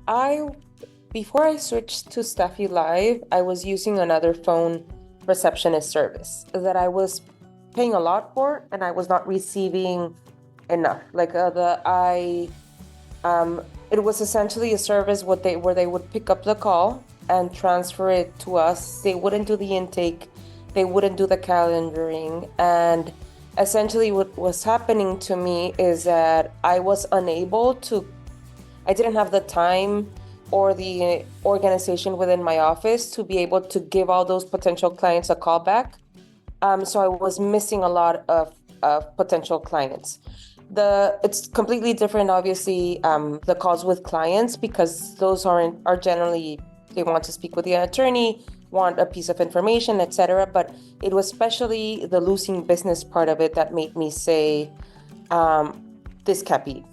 I before I switched to Stafi Live, I was using another phone receptionist service that I was paying a lot for, and I was not receiving enough. It was essentially a service where they would pick up the call and transfer it to us. They wouldn't do the intake, they wouldn't do the calendaring, and essentially what was happening to me is that I didn't have the time or the organization within my office to be able to give all those potential clients a call back. So I was missing a lot of potential clients. It's completely different, obviously, the calls with clients, because those are generally, they want to speak with the attorney, want a piece of information, etc. But it was especially the losing business part of it that made me say, this can't be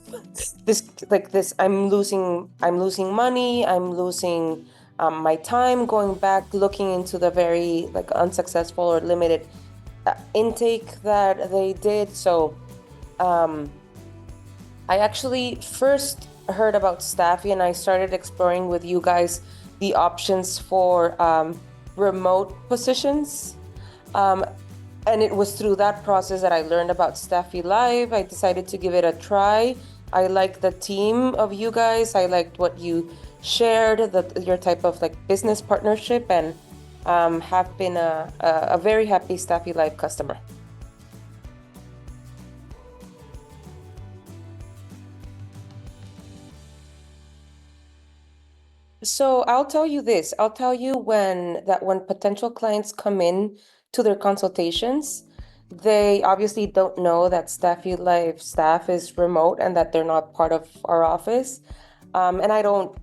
this. I'm losing money. I'm losing my time going back looking into the very like unsuccessful or limited intake that they did. So I actually first heard about Staffy, and I started exploring with you guys the options for remote positions. Um, and it was through that process that I learned about Staffy Live. I decided to give it a try. I liked the team of you guys. I liked what you shared, your type of like business partnership, and have been a very happy Staffy Live customer. So I'll tell you this. I'll tell you when potential clients come in to their consultations, they obviously don't know that Staffy Life staff is remote and that they're not part of our office. And I don't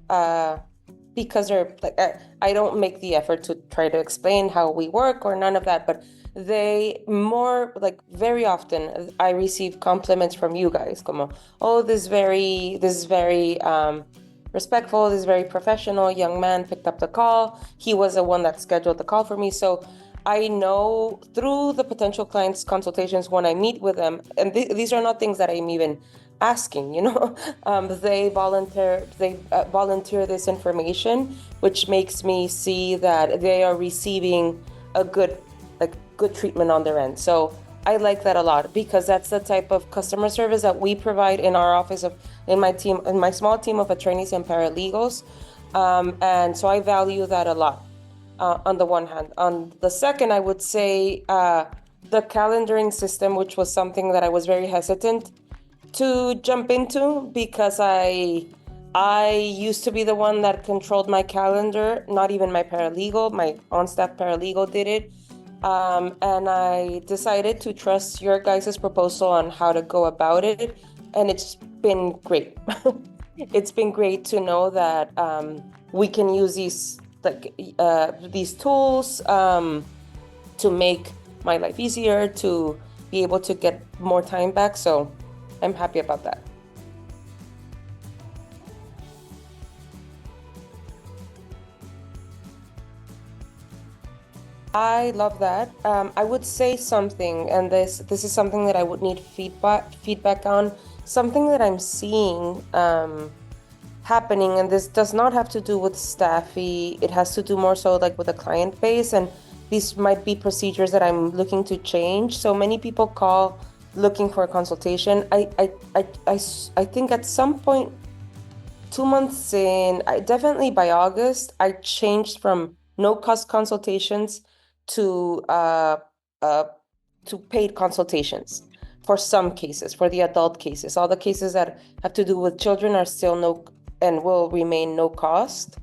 because they're like I don't make the effort to try to explain how we work or none of that, but they more like very often I receive compliments from you guys, como, oh, this is very respectful, this very professional young man picked up the call. He was the one that scheduled the call for me. So I know through the potential clients consultations when I meet with them, and these are not things that I'm even asking, they volunteer this information, which makes me see that they are receiving a good treatment on their end. So I like that a lot because that's the type of customer service that we provide in our office in my team, in my small team of attorneys and paralegals. And so I value that a lot, on the one hand. On the second, I would say the calendaring system, which was something that I was very hesitant to jump into because I used to be the one that controlled my calendar, not even my paralegal, my on-staff paralegal did it. And I decided to trust your guys' proposal on how to go about it. And it's been great. It's been great to know that we can use these tools to make my life easier, to be able to get more time back. So I'm happy about that. I love that. I would say something, and this is something that I would need feedback on. Something that I'm seeing happening, and this does not have to do with Staffy. It has to do more so like with the client base, and these might be procedures that I'm looking to change. So many people call looking for a consultation. I think at some point 2 months in, definitely by August, I changed from no cost consultations to uh, uh, to paid consultations for some cases, for the adult cases. All the cases that have to do with children are still no and will remain no cost.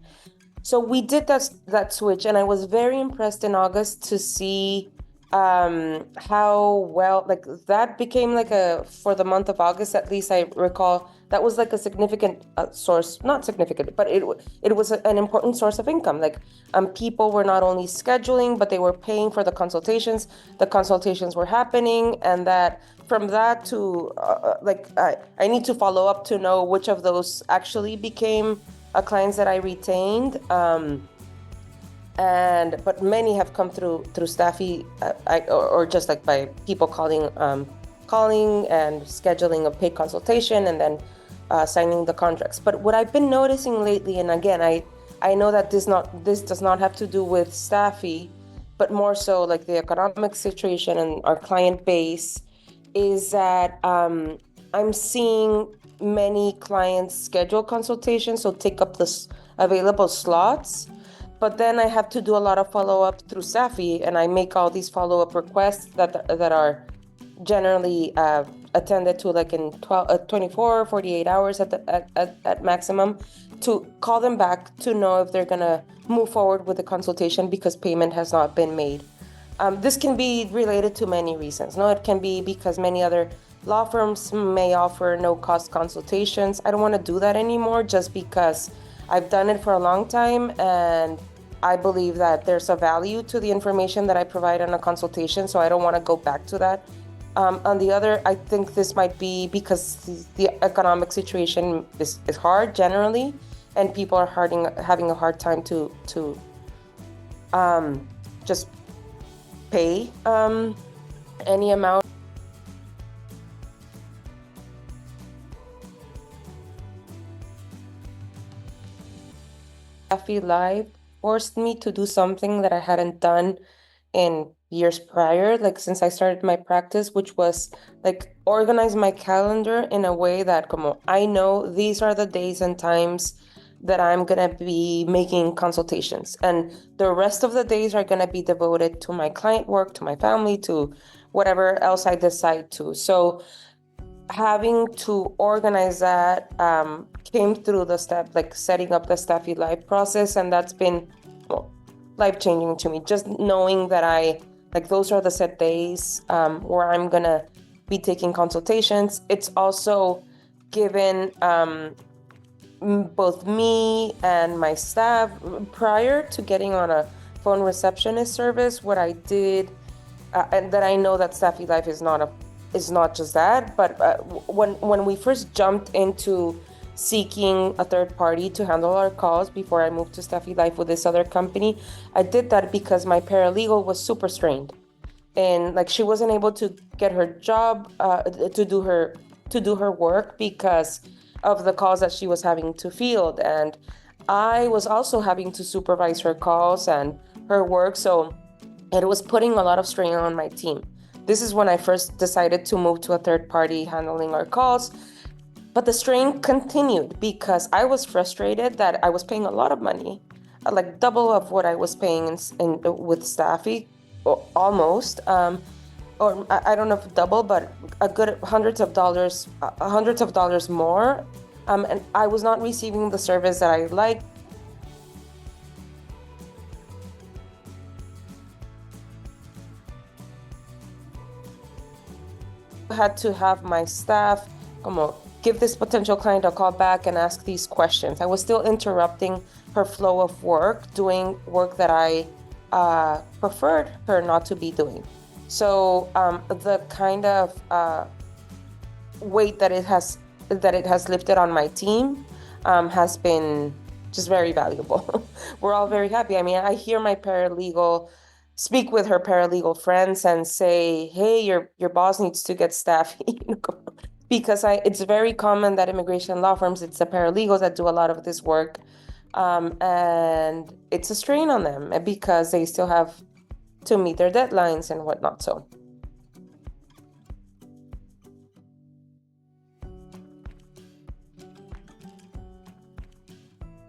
So we did that switch, and I was very impressed in August to see how well like that became like a for the month of August, at least I recall that was like a significant source, not significant, but it was an important source of income. Like people were not only scheduling, but they were paying for the consultations. The consultations were happening, and that from that to I need to follow up to know which of those actually became clients that I retained. And but many have come through Staffy, or just like by people calling and scheduling a paid consultation, and then signing the contracts. But what I've been noticing lately, and again, I know that this does not have to do with Stafi, but more so like the economic situation and our client base, is that I'm seeing many clients schedule consultations, so take up the available slots. But then I have to do a lot of follow-up through Stafi, and I make all these follow-up requests that are generally attended to like in 24, 48 hours at maximum, to call them back to know if they're gonna move forward with the consultation because payment has not been made. This can be related to many reasons. No, it can be because many other law firms may offer no-cost consultations. I don't want to do that anymore just because I've done it for a long time, and I believe that there's a value to the information that I provide on a consultation, so I don't want to go back to that. On the other, I think this might be because the economic situation is hard generally, and people are having a hard time to just pay any amount. Stafi Live forced me to do something that I hadn't done in years prior, like since I started my practice, which was like organize my calendar in a way that como I know these are the days and times that I'm gonna be making consultations, and the rest of the days are gonna be devoted to my client work, to my family, to whatever else I decide to. So having to organize that came through the step, like setting up the Stafi Live process, and that's been life-changing to me. Just knowing that those are the set days where I'm gonna be taking consultations. It's also given both me and my staff, prior to getting on a phone receptionist service, what I did, and that I know that Stafi Live is not just that, but when we first jumped into seeking a third party to handle our calls before I moved to Stafi Live with this other company, I did that because my paralegal was super strained, and like she wasn't able to get her job to do her work because of the calls that she was having to field, and I was also having to supervise her calls and her work, so it was putting a lot of strain on my team. This is when I first decided to move to a third party handling our calls. But the strain continued because I was frustrated that I was paying a lot of money, like double of what I was paying with Stafi, or almost, or I don't know if double, but a good hundreds of dollars more. And I was not receiving the service that I liked. I had to have my staff give this potential client a call back and ask these questions. I was still interrupting her flow of work, doing work that I preferred her not to be doing. So the kind of weight that it has lifted on my team has been just very valuable. We're all very happy. I mean, I hear my paralegal speak with her paralegal friends and say, "Hey, your boss needs to get staff," because it's very common that immigration law firms, it's the paralegals that do a lot of this work, and it's a strain on them because they still have to meet their deadlines and whatnot. So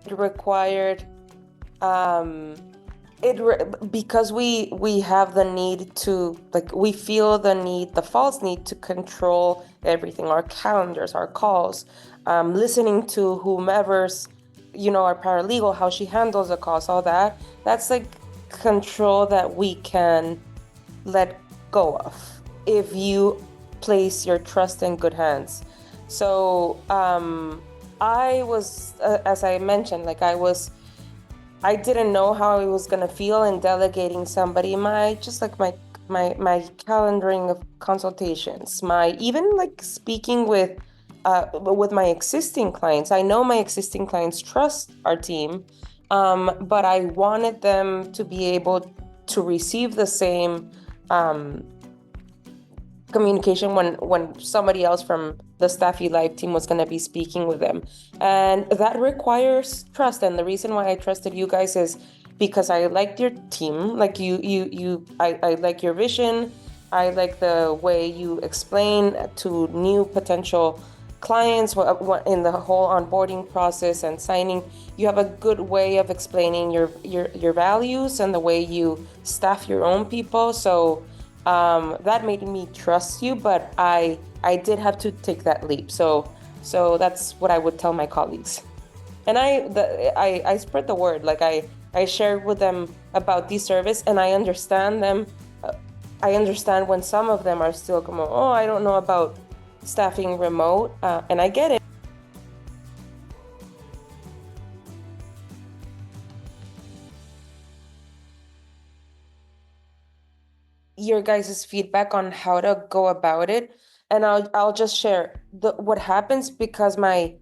it required because we have the need to, like, we feel the false need to control everything, our calendars, our calls, listening to whomever's, our paralegal, how she handles the calls, all that's like control that we can let go of if you place your trust in good hands. So I was, as I mentioned, I didn't know how I was gonna feel in delegating somebody my calendaring of consultations, even like speaking with my existing clients. I know my existing clients trust our team, but I wanted them to be able to receive the same communication when somebody else from the Stafi Live team was going to be speaking with them. And that requires trust. And the reason why I trusted you guys is because I liked your team. Like I like your vision. I like the way you explain to new potential clients what in the whole onboarding process and signing. You have a good way of explaining your values and the way you staff your own people. So that made me trust you, but I did have to take that leap. So that's what I would tell my colleagues. And I spread the word. Like I shared with them about the service, and I understand them. I understand when some of them are still como, oh, I don't know about staffing remote, and I get it. Your guys' feedback on how to go about it, and I'll just share what happens because my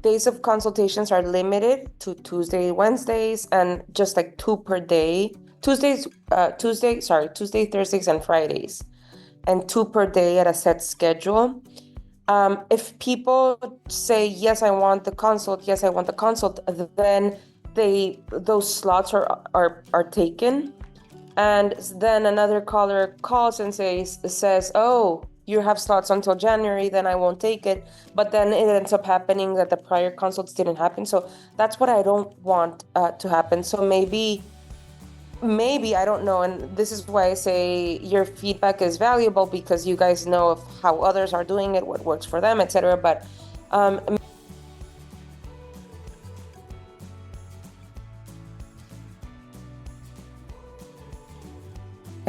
days of consultations are limited to Tuesday, Wednesdays, and just like 2 per day. Tuesday, Thursdays, and Fridays, and 2 per day at a set schedule. If people say, yes, I want the consult, yes, I want the consult, then those slots are taken. And then another caller calls and says, oh, you have slots until January, then I won't take it. But then it ends up happening that the prior consults didn't happen. So that's what I don't want to happen. So maybe, I don't know. And this is why I say your feedback is valuable, because you guys know of how others are doing it, what works for them, etc. But I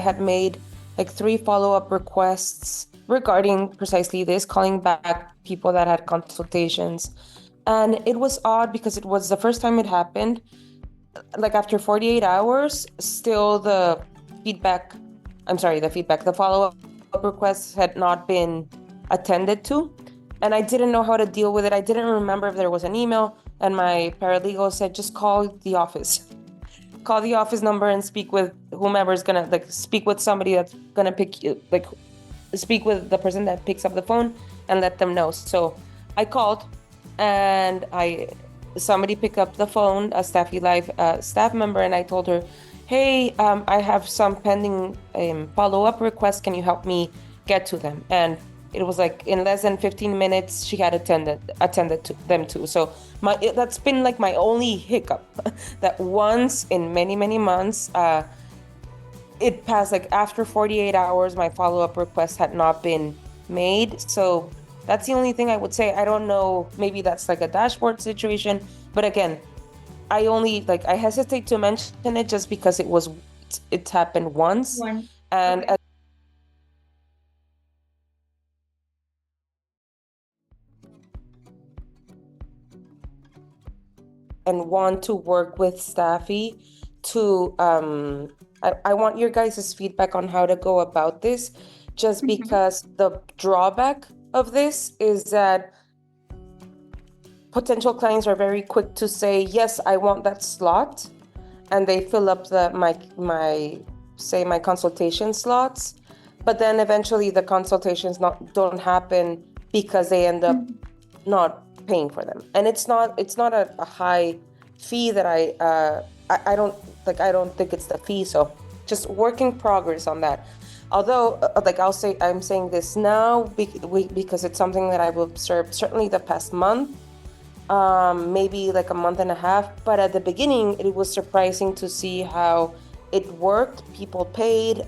had made like 3 follow-up requests regarding precisely this, calling back people that had consultations. And it was odd because it was the first time it happened. Like after 48 hours, still the follow-up requests had not been attended to. And I didn't know how to deal with it. I didn't remember if there was an email. And my paralegal said, just call the office. Call the office number and speak with whomever is gonna speak with somebody that's gonna speak with the person that picks up the phone and let them know. So I called, and somebody picked up the phone, a Stafi Live staff member, and I told her, hey, I have some pending follow-up requests. Can you help me get to them? And it was like in less than 15 minutes, she had attended to them too. So that's been like my only hiccup. That once in many, many months, it passed like after 48 hours, my follow-up request had not been made. So that's the only thing I would say. I don't know, maybe that's like a dashboard situation. But again, I hesitate to mention it just because it happened once. And okay. And want to work with Stafi to I want your guys' feedback on how to go about this, just because the drawback of this is that potential clients are very quick to say, yes, I want that slot, and they fill up my consultation slots, but then eventually the consultations don't happen because they end up not paying for them. And it's not a high fee that I don't think it's the fee. So just work in progress on that. Although I'm saying this now because it's something that I've observed certainly the past month, maybe like a month and a half. But at the beginning, it was surprising to see how it worked. People paid.